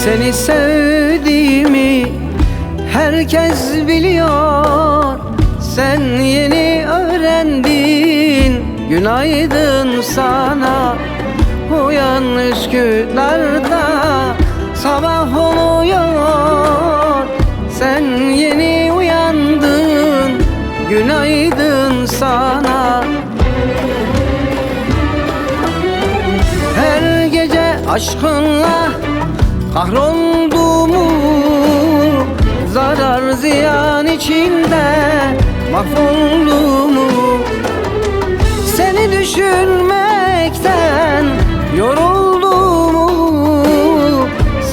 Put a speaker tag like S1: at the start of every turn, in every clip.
S1: Seni sevdiğimi herkes biliyor. Sen yeni öğrendin, günaydın sana. Uyan Üsküdar'da, sabah oluyor. Sen yeni uyandın, günaydın sana. Her gece aşkınla kahrolduğumu, zarar ziyan içinde mahvolduğumu, seni düşünmekten yorulduğumu,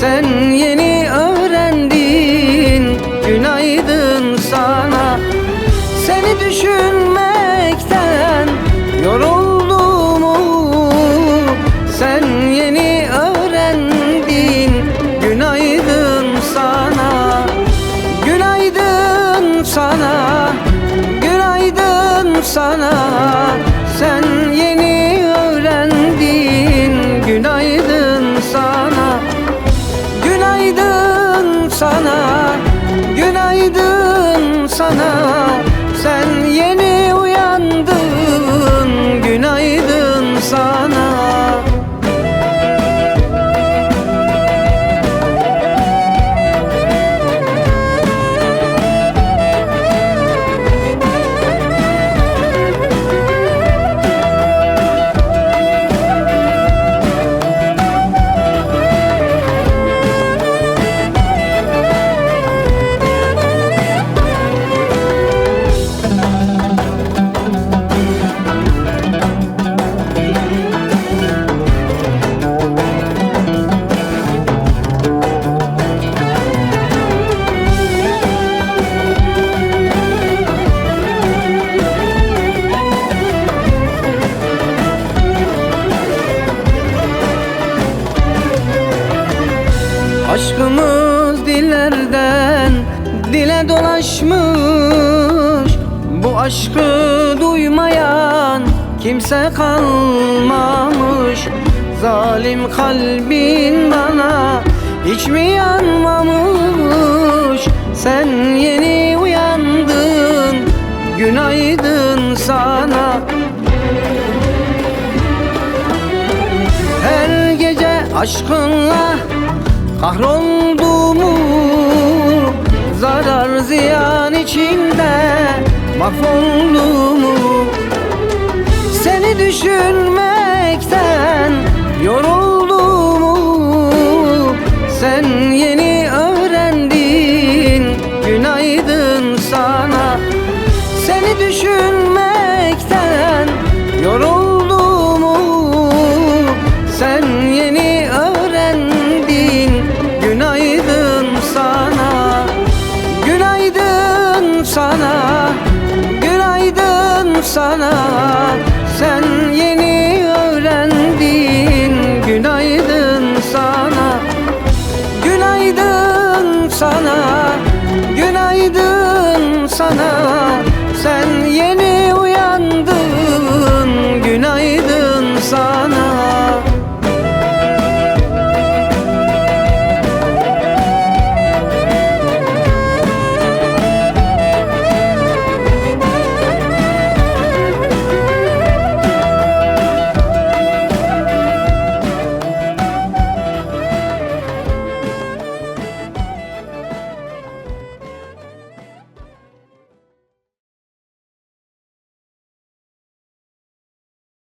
S1: sen yeni öğrendin, günaydın sana. Seni düşünmekten yorulduğumu, sen yeni öğrendin, günaydın sana. Günaydın sana, günaydın sana. Sen yeni öğrendin, günaydın sana. Günaydın sana, günaydın sana. Sen yeni uyandın, günaydın sana. Aşkımız dillerden dile dolaşmış. Bu aşkı duymayan kimse kalmamış. Zalim kalbin bana hiç mi yanmamış? Sen yeni uyandın, günaydın sana. Her gece aşkınla kahrolduğumu, zarar ziyan içinde mahvolduğumu, seni düşünmekten yorulduğumu, sen yeni öğrendin, günaydın sana. Seni düşünmekten yorulduğumu, sen yeni öğrendin, günaydın sana. Günaydın sana, günaydın sana. Sen yeni öğrendin, günaydın sana. Günaydın sana, günaydın sana. Sen